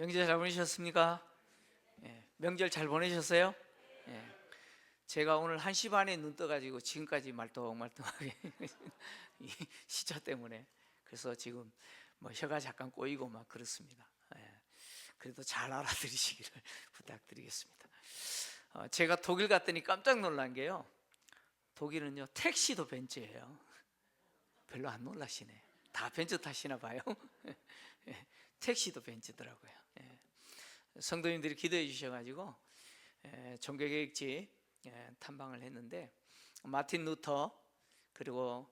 명절 잘 보내셨습니까? 명절 잘 보내셨어요? 제가 오늘 1시 반에 눈 떠가지고 지금까지 말똥말똥하게 이 시차 때문에 그래서 지금 뭐 혀가 잠깐 꼬이고 막 그렇습니다. 그래도 잘 알아들으시기를 부탁드리겠습니다. 제가 독일 갔더니 깜짝 놀란 게요, 독일은요 택시도 벤츠예요. 별로 안 놀라시네. 다 벤츠 타시나 봐요. 택시도 벤츠더라고요. 성도님들이 기도해 주셔가지고 종교개혁지 탐방을 했는데, 마틴 루터, 그리고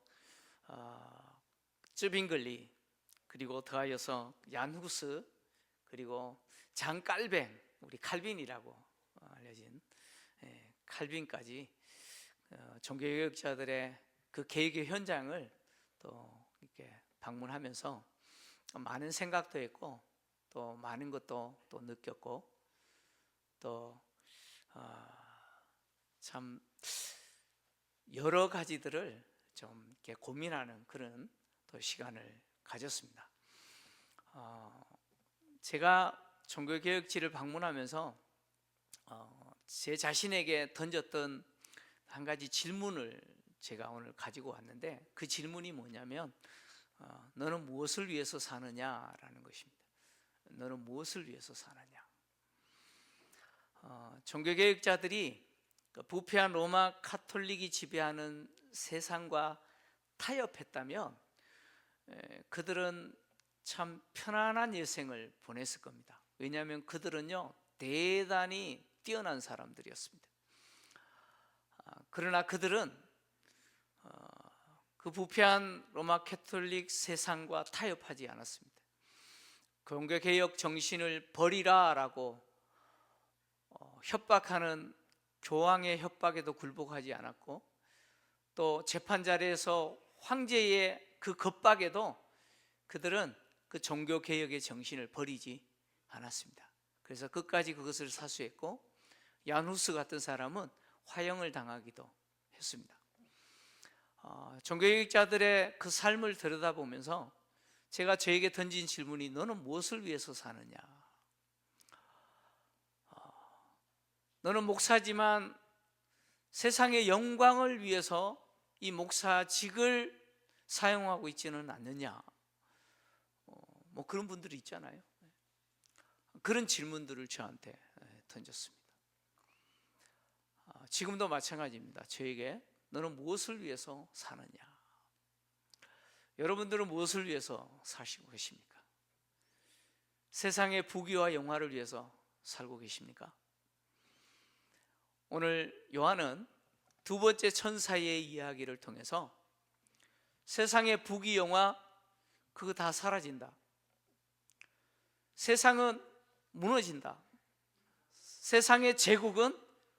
쯔빙글리, 그리고 더하여서 얀 후스, 그리고 장 깔뱅, 우리 칼빈이라고 알려진 칼빈까지 종교개혁자들의 그 개혁의 현장을 또 이렇게 방문하면서 많은 생각도 했고, 또 많은 것도 또 느꼈고, 또 참 여러 가지들을 좀 이렇게 고민하는 그런 또 시간을 가졌습니다. 제가 종교개혁지를 방문하면서 제 자신에게 던졌던 한 가지 질문을 제가 오늘 가지고 왔는데, 그 질문이 뭐냐면 너는 무엇을 위해서 사느냐라는 것입니다. 너는 무엇을 위해서 사느냐? 종교개혁자들이 부패한 로마 카톨릭이 지배하는 세상과 타협했다면 그들은 참 편안한 일생을 보냈을 겁니다. 왜냐하면 그들은요 대단히 뛰어난 사람들이었습니다. 그러나 그들은 그 부패한 로마 카톨릭 세상과 타협하지 않았습니다. 종교개혁 정신을 버리라라고 협박하는 교황의 협박에도 굴복하지 않았고, 또 재판 자리에서 황제의 그 겁박에도 그들은 그 종교개혁의 정신을 버리지 않았습니다. 그래서 끝까지 그것을 사수했고, 야누스 같은 사람은 화형을 당하기도 했습니다. 종교개혁자들의 그 삶을 들여다보면서 제가 저에게 던진 질문이, 너는 무엇을 위해서 사느냐? 너는 목사지만 세상의 영광을 위해서 이 목사직을 사용하고 있지는 않느냐? 뭐 그런 분들이 있잖아요. 그런 질문들을 저한테 던졌습니다. 지금도 마찬가지입니다. 저에게 너는 무엇을 위해서 사느냐? 여러분들은 무엇을 위해서 사시고 계십니까? 세상의 부귀와 영화를 위해서 살고 계십니까? 오늘 요한은 두 번째 천사의 이야기를 통해서 세상의 부귀 영화 그거 다 사라진다. 세상은 무너진다. 세상의 제국은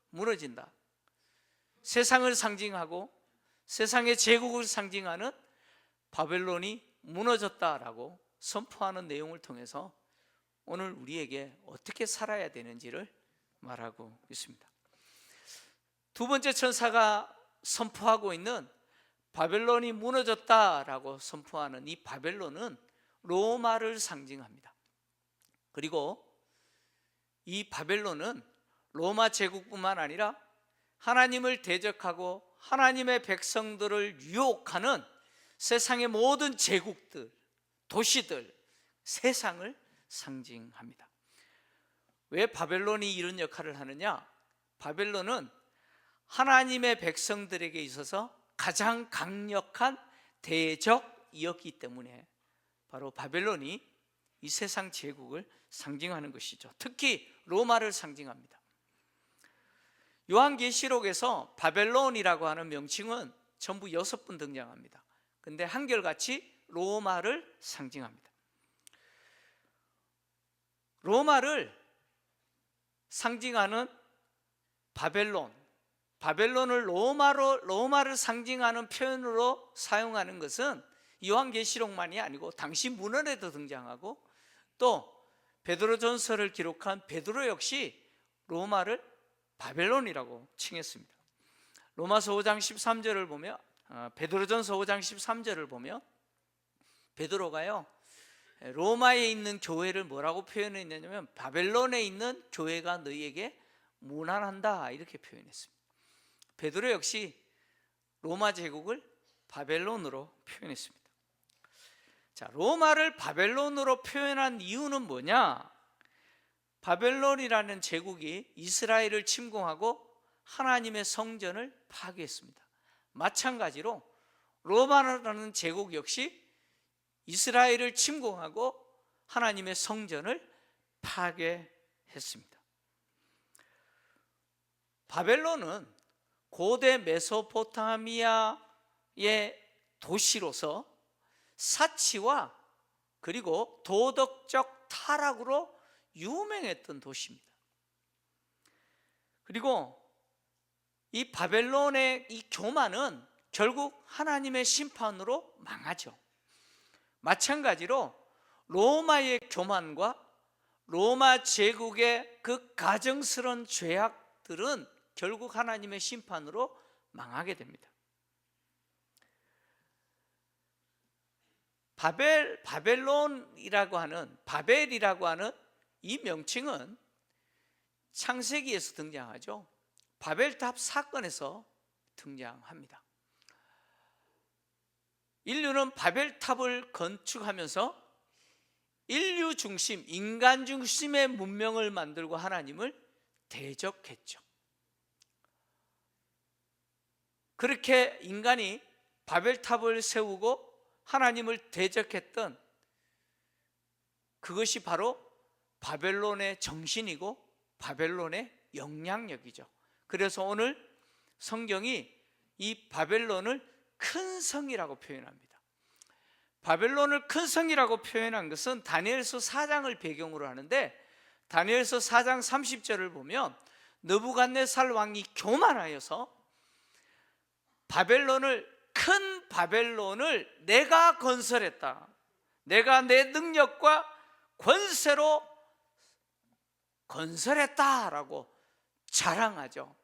무너진다. 세상을 상징하고 세상의 제국을 상징하는 바벨론이 무너졌다라고 선포하는 내용을 통해서 오늘 우리에게 어떻게 살아야 되는지를 말하고 있습니다. 두 번째 천사가 선포하고 있는 바벨론이 무너졌다라고 선포하는 이 바벨론은 로마를 상징합니다. 그리고 이 바벨론은 로마 제국뿐만 아니라 하나님을 대적하고 하나님의 백성들을 유혹하는 세상의 모든 제국들, 도시들, 세상을 상징합니다. 왜 바벨론이 이런 역할을 하느냐? 바벨론은 하나님의 백성들에게 있어서 가장 강력한 대적이었기 때문에 바로 바벨론이 이 세상 제국을 상징하는 것이죠. 특히 로마를 상징합니다. 요한계시록에서 바벨론이라고 하는 명칭은 전부 6번 등장합니다. 근데 한결같이 로마를 상징합니다. 로마를 상징하는 바벨론을 로마를 상징하는 표현으로 사용하는 것은 요한계시록만이 아니고 당시 문헌에도 등장하고, 또 베드로전서를 기록한 베드로 역시 로마를 바벨론이라고 칭했습니다. 로마서 5장 13절을 보면, 베드로전서 5장 13절을 보면 베드로가요 로마에 있는 교회를 뭐라고 표현했냐면 바벨론에 있는 교회가 너희에게 무난한다 이렇게 표현했습니다. 베드로 역시 로마 제국을 바벨론으로 표현했습니다. 자, 로마를 바벨론으로 표현한 이유는 뭐냐? 바벨론이라는 제국이 이스라엘을 침공하고 하나님의 성전을 파괴했습니다. 마찬가지로 로마라는 제국 역시 이스라엘을 침공하고 하나님의 성전을 파괴했습니다. 바벨론은 고대 메소포타미아의 도시로서 사치와 그리고 도덕적 타락으로 유명했던 도시입니다. 그리고 이 바벨론의 이 교만은 결국 하나님의 심판으로 망하죠. 마찬가지로 로마의 교만과 로마 제국의 그 가증스러운 죄악들은 결국 하나님의 심판으로 망하게 됩니다. 바벨이라고 하는 이 명칭은 창세기에서 등장하죠. 바벨탑 사건에서 등장합니다. 인류는 바벨탑을 건축하면서 인류 중심, 인간 중심의 문명을 만들고 하나님을 대적했죠. 그렇게 인간이 바벨탑을 세우고 하나님을 대적했던 그것이 바로 바벨론의 정신이고 바벨론의 영향력이죠. 그래서 오늘 성경이 이 바벨론을 큰 성이라고 표현합니다. 바벨론을 큰 성이라고 표현한 것은 다니엘서 4장을 배경으로 하는데, 다니엘서 4장 30절을 보면 느부갓네살 왕이 교만하여서 큰 바벨론을 내가 건설했다, 내가 내 능력과 권세로 건설했다라고 자랑하죠.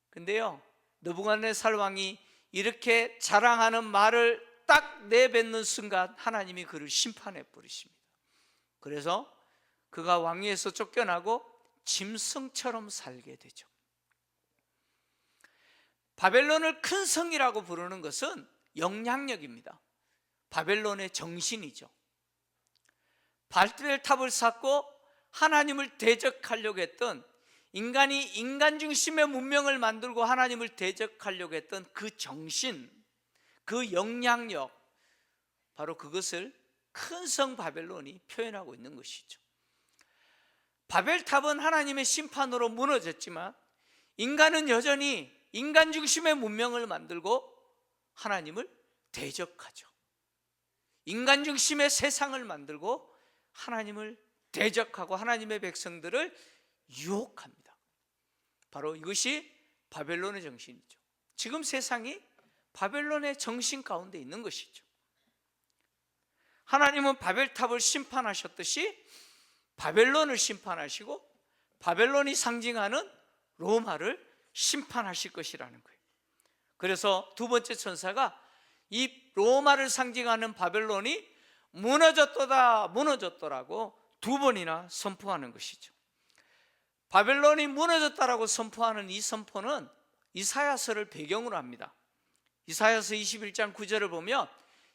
근데요, 느부갓네살 왕이 이렇게 자랑하는 말을 딱 내뱉는 순간 하나님이 그를 심판해 버리십니다. 그래서 그가 왕위에서 쫓겨나고 짐승처럼 살게 되죠. 바벨론을 큰 성이라고 부르는 것은 영향력입니다. 바벨론의 정신이죠. 바벨탑을 쌓고 하나님을 대적하려고 했던, 인간이 인간 중심의 문명을 만들고 하나님을 대적하려고 했던 그 정신, 그 영향력, 바로 그것을 큰 성 바벨론이 표현하고 있는 것이죠. 바벨탑은 하나님의 심판으로 무너졌지만 인간은 여전히 인간 중심의 문명을 만들고 하나님을 대적하죠. 인간 중심의 세상을 만들고 하나님을 대적하고 하나님의 백성들을 유혹합니다. 바로 이것이 바벨론의 정신이죠. 지금 세상이 바벨론의 정신 가운데 있는 것이죠. 하나님은 바벨탑을 심판하셨듯이 바벨론을 심판하시고 바벨론이 상징하는 로마를 심판하실 것이라는 거예요. 그래서 두 번째 천사가 이 로마를 상징하는 바벨론이 무너졌도다, 무너졌더라고 두 번이나 선포하는 것이죠. 바벨론이 무너졌다라고 선포하는 이 선포는 이사야서를 배경으로 합니다. 이사야서 21장 9절을 보면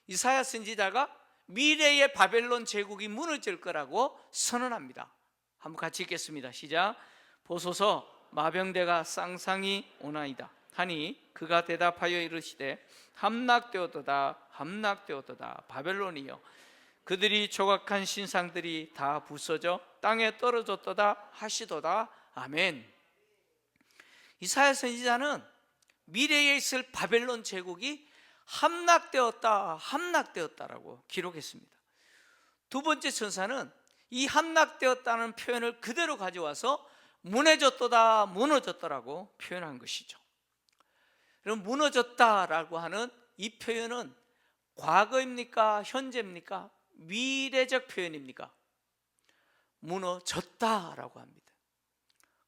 이사야 선지자가 미래의 바벨론 제국이 무너질 거라고 선언합니다. 한번 같이 읽겠습니다. 시작. 보소서, 마병대가 쌍쌍이 오나이다 하니 그가 대답하여 이르시되 함락되었도다, 함락되었도다. 바벨론이여, 그들이 조각한 신상들이 다 부서져 땅에 떨어졌도다 하시도다. 아멘. 이사야 선지자는 미래에 있을 바벨론 제국이 함락되었다, 함락되었다라고 기록했습니다. 두 번째 천사는 이 함락되었다는 표현을 그대로 가져와서 무너졌도다, 무너졌더라고 표현한 것이죠. 그럼 무너졌다라고 하는 이 표현은 과거입니까? 현재입니까? 미래적 표현입니까? 무너졌다라고 합니다.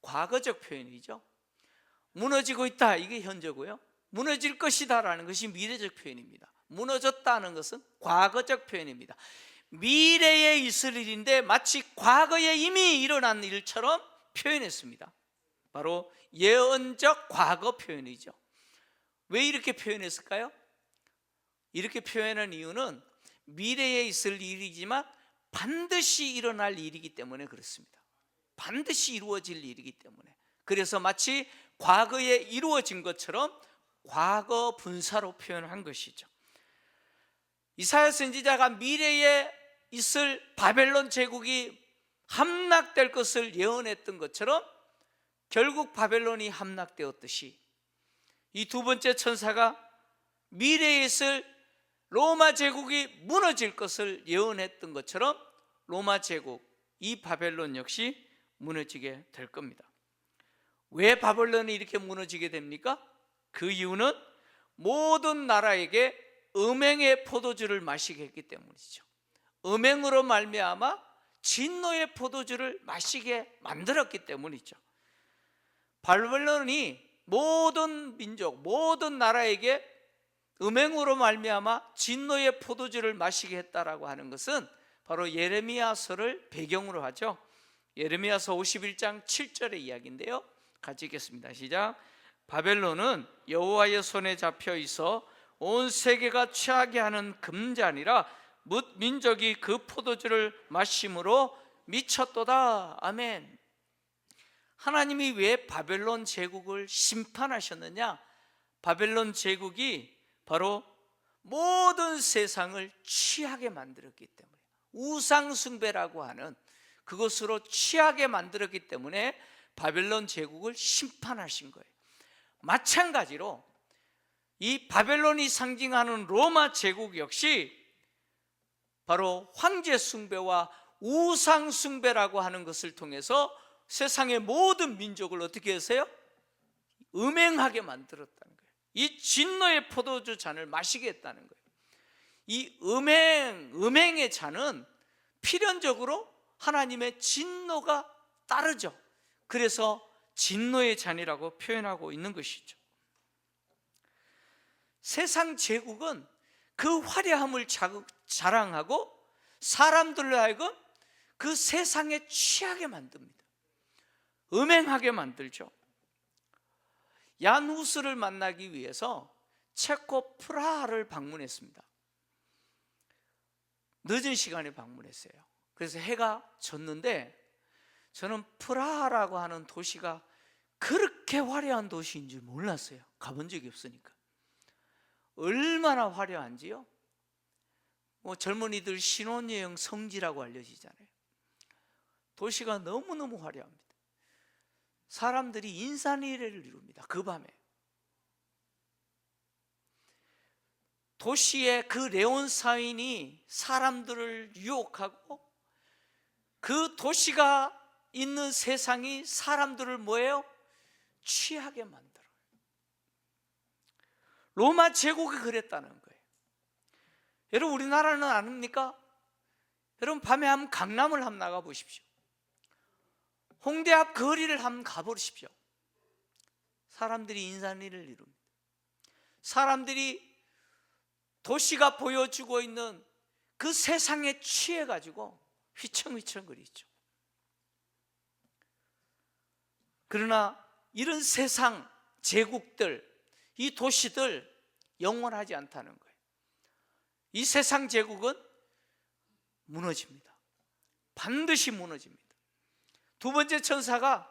과거적 표현이죠. 무너지고 있다, 이게 현재고요. 무너질 것이다 라는 것이 미래적 표현입니다. 무너졌다는 것은 과거적 표현입니다. 미래에 있을 일인데 마치 과거에 이미 일어난 일처럼 표현했습니다. 바로 예언적 과거 표현이죠. 왜 이렇게 표현했을까요? 이렇게 표현한 이유는 미래에 있을 일이지만 반드시 일어날 일이기 때문에 그렇습니다. 반드시 이루어질 일이기 때문에. 그래서 마치 과거에 이루어진 것처럼 과거 분사로 표현한 것이죠. 이사야 선지자가 미래에 있을 바벨론 제국이 함락될 것을 예언했던 것처럼 결국 바벨론이 함락되었듯이 이 두 번째 천사가 미래에 있을 로마 제국이 무너질 것을 예언했던 것처럼 로마 제국, 이 바벨론 역시 무너지게 될 겁니다. 왜 바벨론이 이렇게 무너지게 됩니까? 그 이유는 모든 나라에게 음행의 포도주를 마시게 했기 때문이죠. 음행으로 말미암아 진노의 포도주를 마시게 만들었기 때문이죠. 바벨론이 모든 민족, 모든 나라에게 음행으로 말미암아 진노의 포도주를 마시게 했다라고 하는 것은 바로 예레미야서를 배경으로 하죠. 예레미야서 51장 7절의 이야기인데요, 같이 읽겠습니다. 시작. 바벨론은 여호와의 손에 잡혀 있어 온 세계가 취하게 하는 금잔이라 뭇 민족이 그 포도주를 마심으로 미쳤도다. 아멘. 하나님이 왜 바벨론 제국을 심판하셨느냐? 바벨론 제국이 바로 모든 세상을 취하게 만들었기 때문에, 우상숭배라고 하는 그것으로 취하게 만들었기 때문에 바벨론 제국을 심판하신 거예요. 마찬가지로 이 바벨론이 상징하는 로마 제국 역시 바로 황제 숭배와 우상 숭배라고 하는 것을 통해서 세상의 모든 민족을 어떻게 하세요? 음행하게 만들었다는 거예요. 이 진노의 포도주 잔을 마시게 했다는 거예요. 이 음행의 잔은 필연적으로 하나님의 진노가 따르죠. 그래서 진노의 잔이라고 표현하고 있는 것이죠. 세상 제국은 그 화려함을 자랑하고 사람들로 하여금 그 세상에 취하게 만듭니다. 음행하게 만들죠. 얀 후스를 만나기 위해서 체코 프라하를 방문했습니다. 늦은 시간에 방문했어요. 그래서 해가 졌는데 저는 프라하라고 하는 도시가 그렇게 화려한 도시인 줄 몰랐어요. 가본 적이 없으니까. 얼마나 화려한지요? 젊은이들 신혼여행 성지라고 알려지잖아요. 도시가 너무너무 화려합니다. 사람들이 인산리레를 이룹니다. 그 밤에 도시의 그 레온 사인이 사람들을 유혹하고 그 도시가 있는 세상이 사람들을 뭐예요? 취하게 만들어요. 로마 제국이 그랬다는 거예요. 여러분, 우리나라는 아닙니까? 여러분, 밤에 한번 강남을 한번 나가보십시오. 홍대 앞 거리를 한번 가보십시오. 사람들이 인산리를 이룹니다. 사람들이 도시가 보여주고 있는 그 세상에 취해가지고 휘청휘청거리죠. 그러나 이런 세상 제국들, 이 도시들 영원하지 않다는 거예요. 이 세상 제국은 무너집니다. 반드시 무너집니다. 두 번째 천사가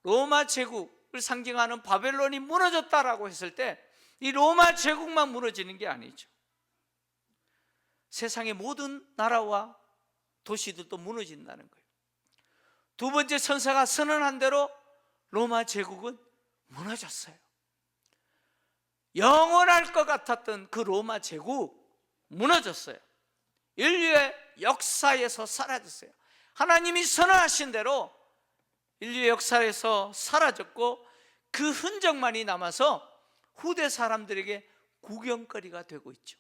로마 제국을 상징하는 바벨론이 무너졌다라고 했을 때 이 로마 제국만 무너지는 게 아니죠. 세상의 모든 나라와 도시들도 무너진다는 거예요. 두 번째 천사가 선언한 대로 로마 제국은 무너졌어요. 영원할 것 같았던 그 로마 제국 무너졌어요. 인류의 역사에서 사라졌어요. 하나님이 선언하신 대로 인류의 역사에서 사라졌고 그 흔적만이 남아서 후대 사람들에게 구경거리가 되고 있죠.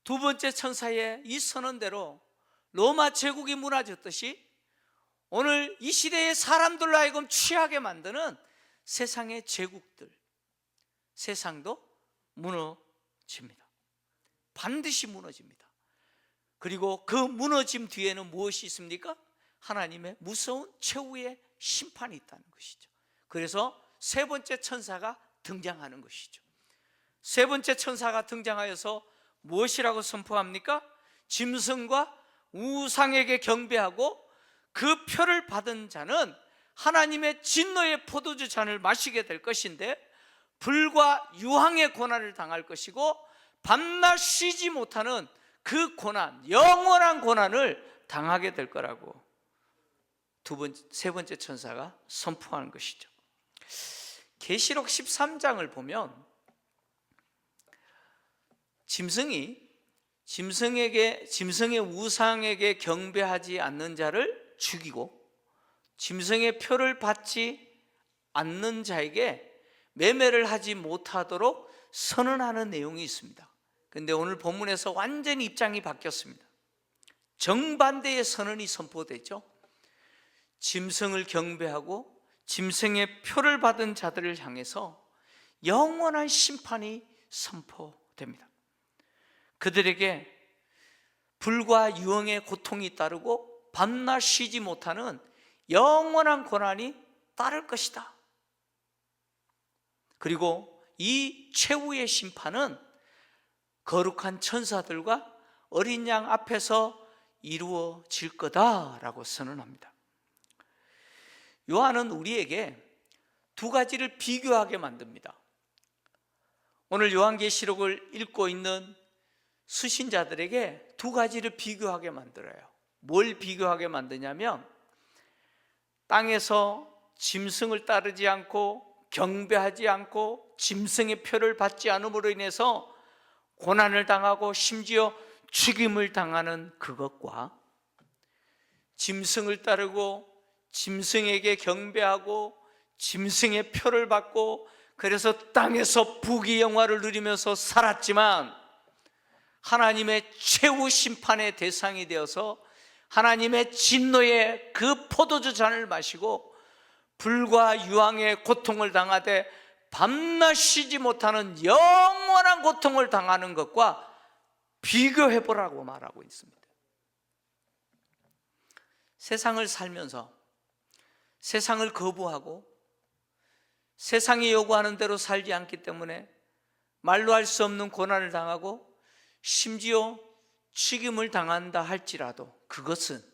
두 번째 천사의 이 선언대로 로마 제국이 무너졌듯이 오늘 이 시대의 사람들로 하여금 취하게 만드는 세상의 제국들, 세상도 무너집니다. 반드시 무너집니다. 그리고 그 무너짐 뒤에는 무엇이 있습니까? 하나님의 무서운 최후의 심판이 있다는 것이죠. 그래서 세 번째 천사가 등장하는 것이죠. 세 번째 천사가 등장하여서 무엇이라고 선포합니까? 짐승과 우상에게 경배하고 그 표를 받은 자는 하나님의 진노의 포도주 잔을 마시게 될 것인데 불과 유황의 고난을 당할 것이고 밤낮 쉬지 못하는 그 고난, 영원한 고난을 당하게 될 거라고 세 번째 천사가 선포하는 것이죠. 계시록 13장을 보면 짐승의 우상에게 경배하지 않는 자를 죽이고 짐승의 표를 받지 않는 자에게 매매를 하지 못하도록 선언하는 내용이 있습니다. 그런데 오늘 본문에서 완전히 입장이 바뀌었습니다. 정반대의 선언이 선포되죠. 짐승을 경배하고 짐승의 표를 받은 자들을 향해서 영원한 심판이 선포됩니다. 그들에게 불과 유황의 고통이 따르고 밤낮 쉬지 못하는 영원한 고난이 따를 것이다. 그리고 이 최후의 심판은 거룩한 천사들과 어린 양 앞에서 이루어질 거다라고 선언합니다. 요한은 우리에게 두 가지를 비교하게 만듭니다. 오늘 요한계시록을 읽고 있는 수신자들에게 두 가지를 비교하게 만들어요. 뭘 비교하게 만드냐면 땅에서 짐승을 따르지 않고 경배하지 않고 짐승의 표를 받지 않음으로 인해서 고난을 당하고 심지어 죽임을 당하는 그것과 짐승을 따르고 짐승에게 경배하고 짐승의 표를 받고 그래서 땅에서 부귀영화를 누리면서 살았지만 하나님의 최후 심판의 대상이 되어서 하나님의 진노의 그 포도주 잔을 마시고 불과 유황의 고통을 당하되 밤낮 쉬지 못하는 영원한 고통을 당하는 것과 비교해보라고 말하고 있습니다. 세상을 살면서 세상을 거부하고 세상이 요구하는 대로 살지 않기 때문에 말로 할 수 없는 고난을 당하고 심지어 죽임을 당한다 할지라도 그것은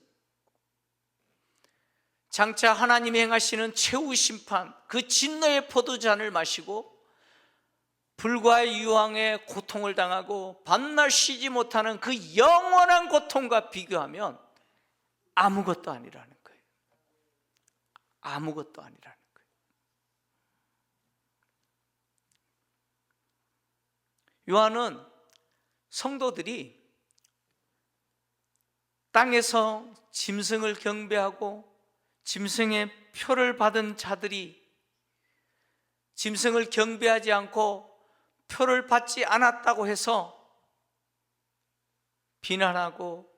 장차 하나님이 행하시는 최후 심판, 그 진노의 포도잔을 마시고 불과 유황의 고통을 당하고 밤낮 쉬지 못하는 그 영원한 고통과 비교하면 아무것도 아니라는 거예요. 아무것도 아니라는 거예요. 요한은 성도들이 땅에서 짐승을 경배하고 짐승의 표를 받은 자들이 짐승을 경배하지 않고 표를 받지 않았다고 해서 비난하고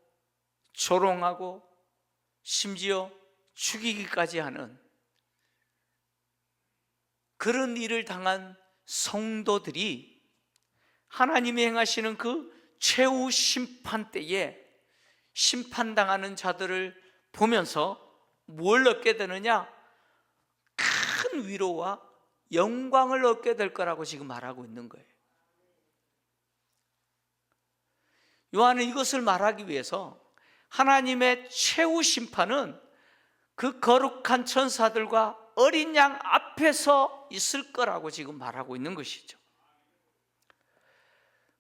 조롱하고 심지어 죽이기까지 하는 그런 일을 당한 성도들이 하나님이 행하시는 그 최후 심판 때에 심판당하는 자들을 보면서 뭘 얻게 되느냐? 큰 위로와 영광을 얻게 될 거라고 지금 말하고 있는 거예요. 요한은 이것을 말하기 위해서 하나님의 최후 심판은 그 거룩한 천사들과 어린 양 앞에서 있을 거라고 지금 말하고 있는 것이죠.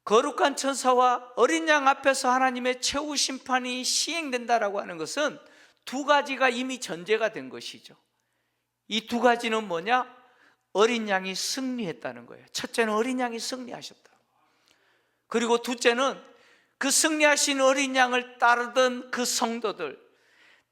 거룩한 천사와 어린 양 앞에서 하나님의 최후 심판이 시행된다라고 하는 것은 두 가지가 이미 전제가 된 것이죠. 이 두 가지는 뭐냐? 어린 양이 승리했다는 거예요. 첫째는 어린 양이 승리하셨다. 그리고 둘째는 그 승리하신 어린 양을 따르던 그 성도들,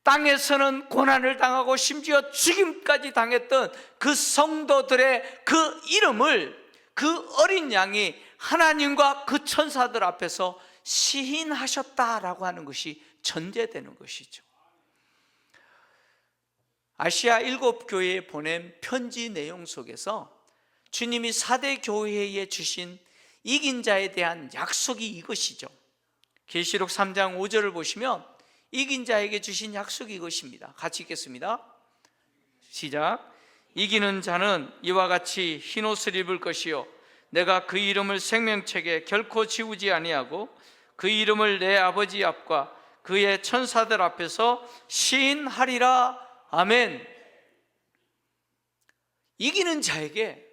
땅에서는 고난을 당하고 심지어 죽임까지 당했던 그 성도들의 그 이름을 그 어린 양이 하나님과 그 천사들 앞에서 시인하셨다라고 하는 것이 전제되는 것이죠. 아시아 7교회에 보낸 편지 내용 속에서 주님이 4대 교회에 주신 이긴 자에 대한 약속이 이것이죠. 계시록 3장 5절을 보시면 이긴 자에게 주신 약속이 이것입니다. 같이 읽겠습니다. 시작. 이기는 자는 이와 같이 흰옷을 입을 것이요 내가 그 이름을 생명책에 결코 지우지 아니하고 그 이름을 내 아버지 앞과 그의 천사들 앞에서 시인하리라. 아멘. 이기는 자에게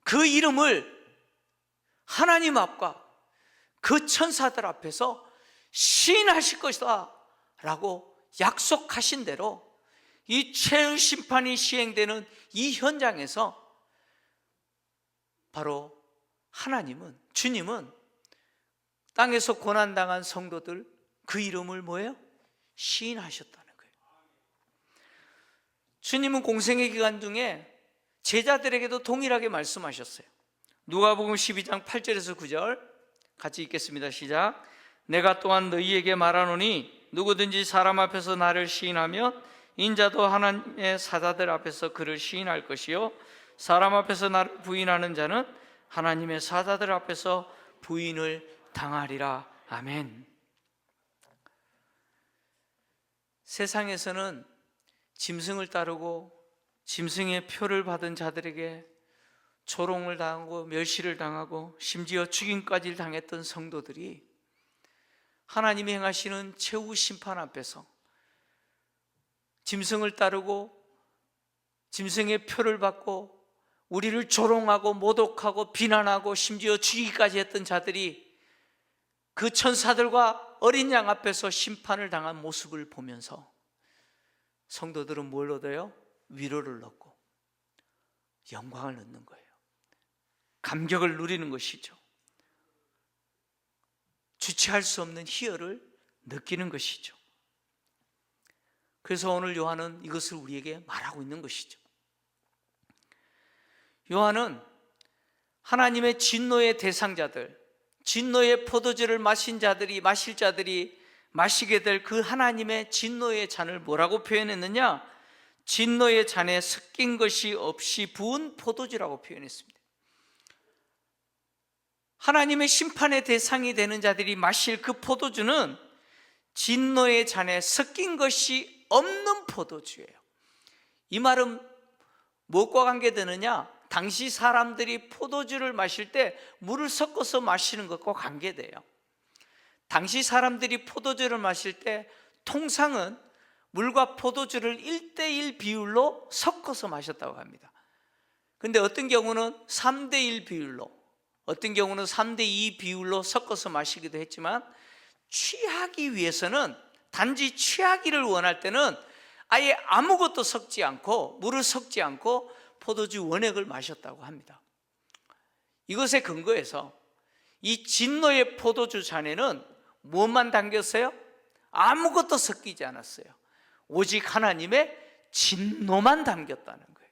그 이름을 하나님 앞과 그 천사들 앞에서 시인하실 것이다 라고 약속하신 대로 이 최후 심판이 시행되는 이 현장에서 바로 하나님은, 주님은 땅에서 고난당한 성도들 그 이름을 뭐예요? 시인하셨다는 거예요. 주님은 공생의 기간 중에 제자들에게도 동일하게 말씀하셨어요. 누가복음 12장 8절에서 9절 같이 읽겠습니다. 시작. 내가 또한 너희에게 말하노니 누구든지 사람 앞에서 나를 시인하면 인자도 하나님의 사자들 앞에서 그를 시인할 것이요 사람 앞에서 나를 부인하는 자는 하나님의 사자들 앞에서 부인을 당하리라. 아멘. 세상에서는 짐승을 따르고 짐승의 표를 받은 자들에게 조롱을 당하고 멸시를 당하고 심지어 죽임까지 당했던 성도들이 하나님이 행하시는 최후 심판 앞에서 짐승을 따르고 짐승의 표를 받고 우리를 조롱하고 모독하고 비난하고 심지어 죽이기까지 했던 자들이 그 천사들과 어린 양 앞에서 심판을 당한 모습을 보면서 성도들은 뭘 얻어요? 위로를 얻고 영광을 얻는 거예요. 감격을 누리는 것이죠. 주체할 수 없는 희열을 느끼는 것이죠. 그래서 오늘 요한은 이것을 우리에게 말하고 있는 것이죠. 요한은 하나님의 진노의 대상자들, 진노의 포도주를 마신 자들이, 마실 자들이 마시게 될 그 하나님의 진노의 잔을 뭐라고 표현했느냐? 진노의 잔에 섞인 것이 없이 부은 포도주라고 표현했습니다. 하나님의 심판의 대상이 되는 자들이 마실 그 포도주는 진노의 잔에 섞인 것이 없는 포도주예요. 이 말은 무엇과 관계되느냐? 당시 사람들이 포도주를 마실 때 물을 섞어서 마시는 것과 관계돼요. 당시 사람들이 포도주를 마실 때 통상은 물과 포도주를 1:1 비율로 섞어서 마셨다고 합니다. 근데 어떤 경우는 3:1 비율로, 어떤 경우는 3:2 비율로 섞어서 마시기도 했지만 취하기 위해서는, 단지 취하기를 원할 때는 아예 아무것도 섞지 않고, 물을 섞지 않고 포도주 원액을 마셨다고 합니다. 이것에 근거해서 이 진노의 포도주 잔에는 무엇만 담겼어요? 아무것도 섞이지 않았어요. 오직 하나님의 진노만 담겼다는 거예요.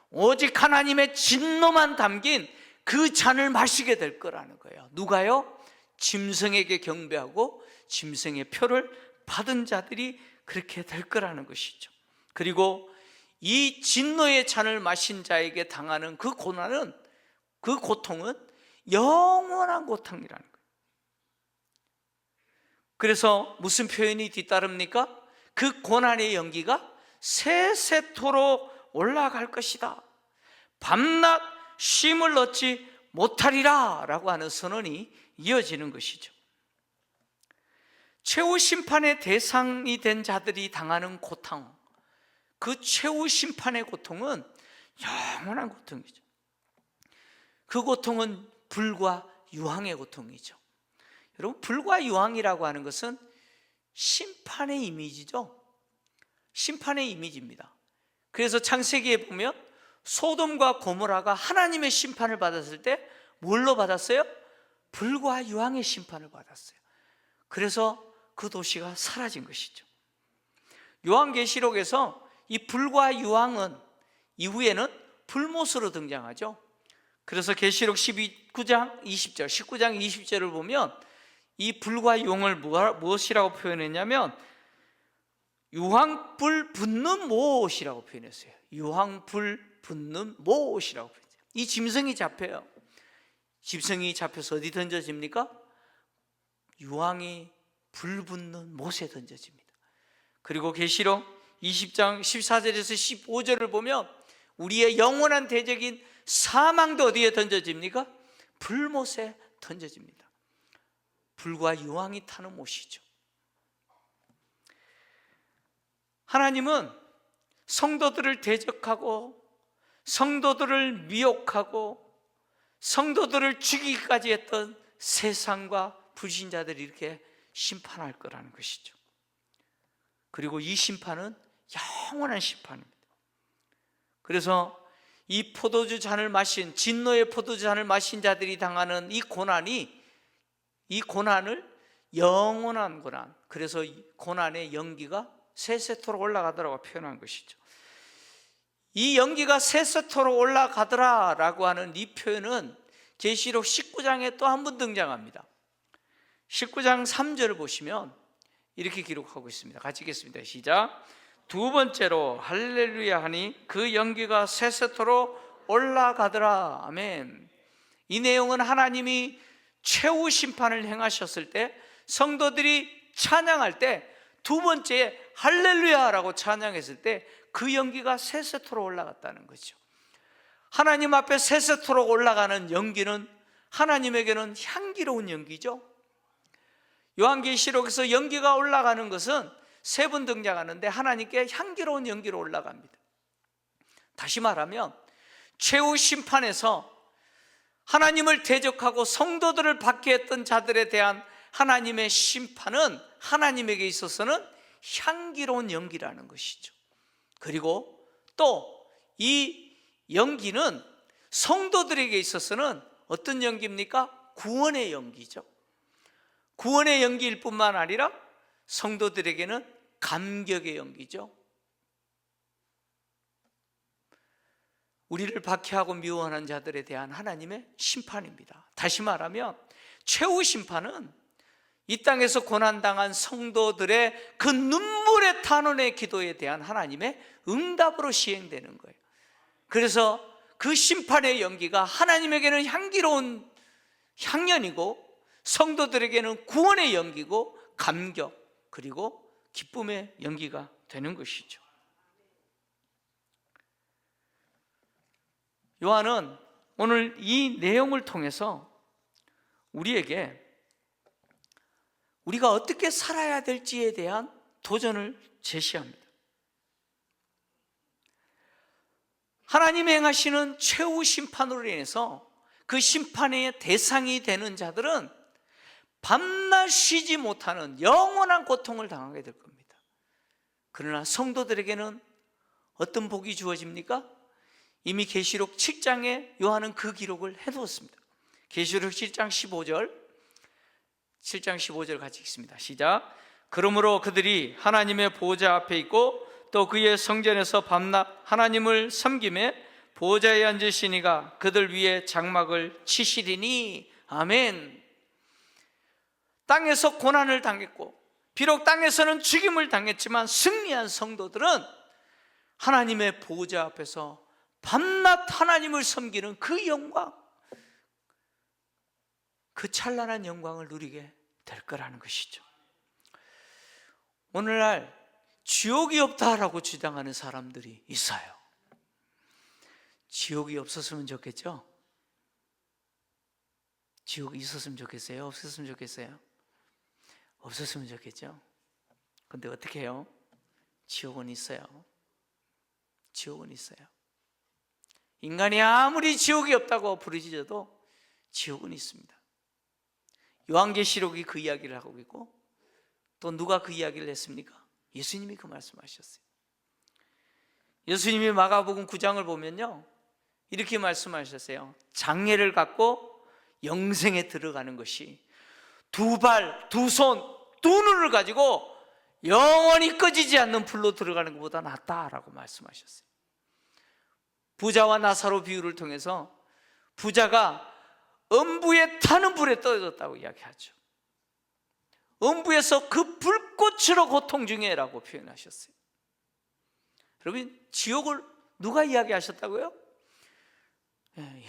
오직 하나님의 진노만 담긴 그 잔을 마시게 될 거라는 거예요. 누가요? 짐승에게 경배하고 짐승의 표를 받은 자들이 그렇게 될 거라는 것이죠. 그리고 이 진노의 잔을 마신 자에게 당하는 그 고난은, 그 고통은 영원한 고통이라는 거예요. 그래서 무슨 표현이 뒤따릅니까? 그 고난의 연기가 세세토록 올라갈 것이다. 밤낮 쉼을 얻지 못하리라 라고 하는 선언이 이어지는 것이죠. 최후 심판의 대상이 된 자들이 당하는 고통, 그 최후 심판의 고통은 영원한 고통이죠. 그 고통은 불과 유황의 고통이죠. 여러분, 불과 유황이라고 하는 것은 심판의 이미지죠. 심판의 이미지입니다. 그래서 창세기에 보면 소돔과 고모라가 하나님의 심판을 받았을 때 뭘로 받았어요? 불과 유황의 심판을 받았어요. 그래서 그 도시가 사라진 것이죠. 요한계시록에서 이 불과 유황은 이후에는 불못으로 등장하죠. 그래서 계시록 19장 20절, 19장 20절을 보면 이 불과 유황을 무엇이라고 표현했냐면 유황불 붙는 못이라고 표현했어요. 유황불 붙는 못이라고 표현했어요. 이 짐승이 잡혀요. 짐승이 잡혀서 어디 던져집니까? 유황이 불 붙는 못에 던져집니다. 그리고 계시록 20장 14절에서 15절을 보면 우리의 영원한 대적인 사망도 어디에 던져집니까? 불못에 던져집니다. 불과 유황이 타는 못이죠. 하나님은 성도들을 대적하고 성도들을 미혹하고 성도들을 죽이기까지 했던 세상과 불신자들이 이렇게 심판할 거라는 것이죠. 그리고 이 심판은 영원한 심판입니다. 그래서 이 포도주 잔을 마신, 진노의 포도주 잔을 마신 자들이 당하는 이 고난을 영원한 고난, 그래서 이 고난의 연기가 세세토록 올라가더라고 표현한 것이죠. 이 연기가 세세토록 올라가더라라고 하는 이 표현은 계시록 19장에 또 한 번 등장합니다. 19장 3절을 보시면 이렇게 기록하고 있습니다. 같이 읽겠습니다. 시작. 두 번째로 할렐루야 하니 그 연기가 세세토록 올라가더라. 아멘. 이 내용은 하나님이 최후 심판을 행하셨을 때 성도들이 찬양할 때 두 번째 할렐루야라고 찬양했을 때 그 연기가 세세토록 올라갔다는 거죠. 하나님 앞에 세세토록 올라가는 연기는 하나님에게는 향기로운 연기죠. 요한계시록에서 연기가 올라가는 것은 세 번 등장하는데 하나님께 향기로운 연기로 올라갑니다. 다시 말하면 최후 심판에서 하나님을 대적하고 성도들을 박해했던 자들에 대한 하나님의 심판은 하나님에게 있어서는 향기로운 연기라는 것이죠. 그리고 또 이 연기는 성도들에게 있어서는 어떤 연기입니까? 구원의 연기죠. 구원의 연기일 뿐만 아니라 성도들에게는 감격의 연기죠. 우리를 박해하고 미워하는 자들에 대한 하나님의 심판입니다. 다시 말하면 최후 심판은 이 땅에서 고난당한 성도들의 그 눈물의 탄원의 기도에 대한 하나님의 응답으로 시행되는 거예요. 그래서 그 심판의 연기가 하나님에게는 향기로운 향연이고 성도들에게는 구원의 연기고 감격 그리고 기쁨의 연기가 되는 것이죠. 요한은 오늘 이 내용을 통해서 우리에게 우리가 어떻게 살아야 될지에 대한 도전을 제시합니다. 하나님이 행하시는 최후 심판으로 인해서 그 심판의 대상이 되는 자들은 밤낮 쉬지 못하는 영원한 고통을 당하게 될 겁니다. 그러나 성도들에게는 어떤 복이 주어집니까? 이미 계시록 7장에 요한은 그 기록을 해두었습니다. 계시록 7장 15절 같이 읽습니다. 시작. 그러므로 그들이 하나님의 보호자 앞에 있고 또 그의 성전에서 밤낮 하나님을 섬기며 보호자에 앉으시니가 그들 위에 장막을 치시리니. 아멘. 땅에서 고난을 당했고 비록 땅에서는 죽임을 당했지만 승리한 성도들은 하나님의 보호자 앞에서 밤낮 하나님을 섬기는 그 영광, 그 찬란한 영광을 누리게 될 거라는 것이죠. 오늘날 지옥이 없다라고 주장하는 사람들이 있어요. 지옥이 없었으면 좋겠죠? 지옥이 있었으면 좋겠어요? 없었으면 좋겠어요? 없었으면 좋겠죠? 근데 어떻게 해요? 지옥은 있어요. 지옥은 있어요. 인간이 아무리 지옥이 없다고 부르짖어도 지옥은 있습니다. 요한계시록이 그 이야기를 하고 있고 또 누가 그 이야기를 했습니까? 예수님이 그 말씀하셨어요. 예수님이 마가복음 9장을 보면요 이렇게 말씀하셨어요. 장애를 갖고 영생에 들어가는 것이 두 발, 두 손, 두 눈을 가지고 영원히 꺼지지 않는 불로 들어가는 것보다 낫다라고 말씀하셨어요. 부자와 나사로 비유를 통해서 부자가 음부에 타는 불에 떨어졌다고 이야기하죠. 음부에서 그 불꽃으로 고통 중에라고 표현하셨어요. 여러분, 지옥을 누가 이야기하셨다고요?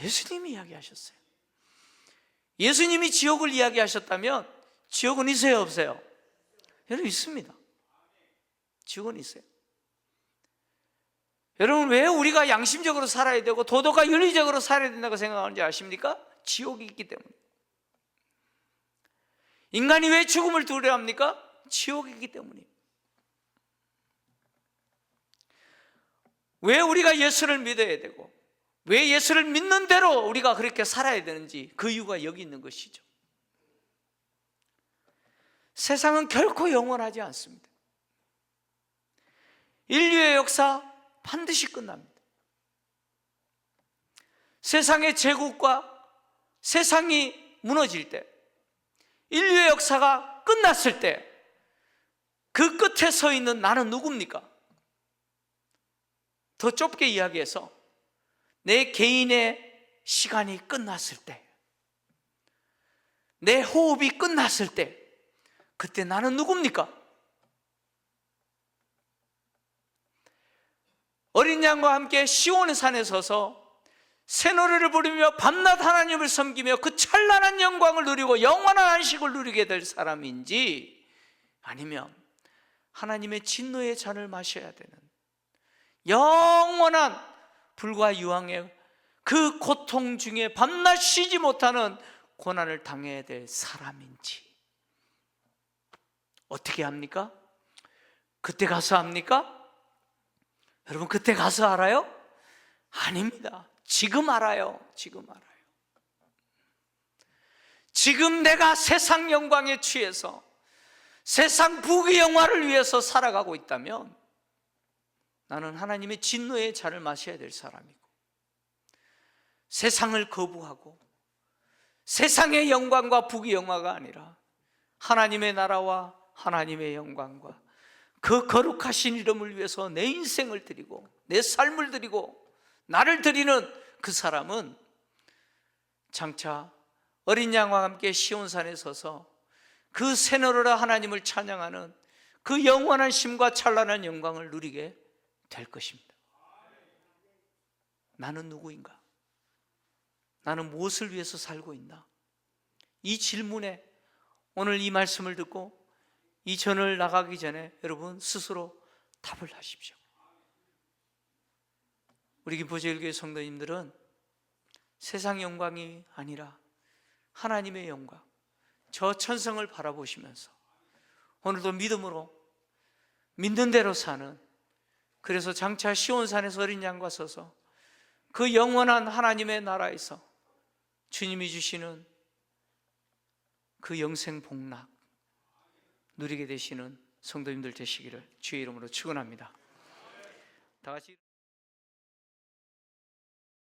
예수님이 이야기하셨어요. 예수님이 지옥을 이야기하셨다면 지옥은 있어요, 없어요? 여러분, 있습니다. 지옥은 있어요. 여러분, 왜 우리가 양심적으로 살아야 되고 도덕과 윤리적으로 살아야 된다고 생각하는지 아십니까? 지옥이 있기 때문에. 인간이 왜 죽음을 두려워합니까? 지옥이 있기 때문이에요. 왜 우리가 예수를 믿어야 되고 왜 예수를 믿는 대로 우리가 그렇게 살아야 되는지 그 이유가 여기 있는 것이죠. 세상은 결코 영원하지 않습니다. 인류의 역사 반드시 끝납니다. 세상의 제국과 세상이 무너질 때, 인류의 역사가 끝났을 때 그 끝에 서 있는 나는 누굽니까? 더 좁게 이야기해서 내 개인의 시간이 끝났을 때, 내 호흡이 끝났을 때, 그때 나는 누굽니까? 어린 양과 함께 시온의 산에 서서 새노래를 부르며 밤낮 하나님을 섬기며 그 찬란한 영광을 누리고 영원한 안식을 누리게 될 사람인지, 아니면 하나님의 진노의 잔을 마셔야 되는 영원한 불과 유황의 그 고통 중에 밤낮 쉬지 못하는 고난을 당해야 될 사람인지 어떻게 합니까? 그때 가서 합니까? 여러분, 그때 가서 알아요? 아닙니다. 지금 알아요. 지금 알아요. 지금 내가 세상 영광에 취해서 세상 부귀 영화를 위해서 살아가고 있다면 나는 하나님의 진노의 잔을 마셔야 될 사람이고, 세상을 거부하고 세상의 영광과 부귀 영화가 아니라 하나님의 나라와 하나님의 영광과 그 거룩하신 이름을 위해서 내 인생을 드리고 내 삶을 드리고 나를 드리는 그 사람은 장차 어린 양과 함께 시온산에 서서 그 새노래로 하나님을 찬양하는 그 영원한 쉼과 찬란한 영광을 누리게 될 것입니다. 나는 누구인가? 나는 무엇을 위해서 살고 있나? 이 질문에 오늘 이 말씀을 듣고 이 전을 나가기 전에 여러분 스스로 답을 하십시오. 우리 김포제일교회 성도님들은 세상 영광이 아니라 하나님의 영광, 저 천성을 바라보시면서 오늘도 믿음으로 믿는 대로 사는, 그래서 장차 시온산에서 어린 양과 서서 그 영원한 하나님의 나라에서 주님이 주시는 그 영생 복락 누리게 되시는 성도님들 되시기를 주의 이름으로 축원합니다. 다 같이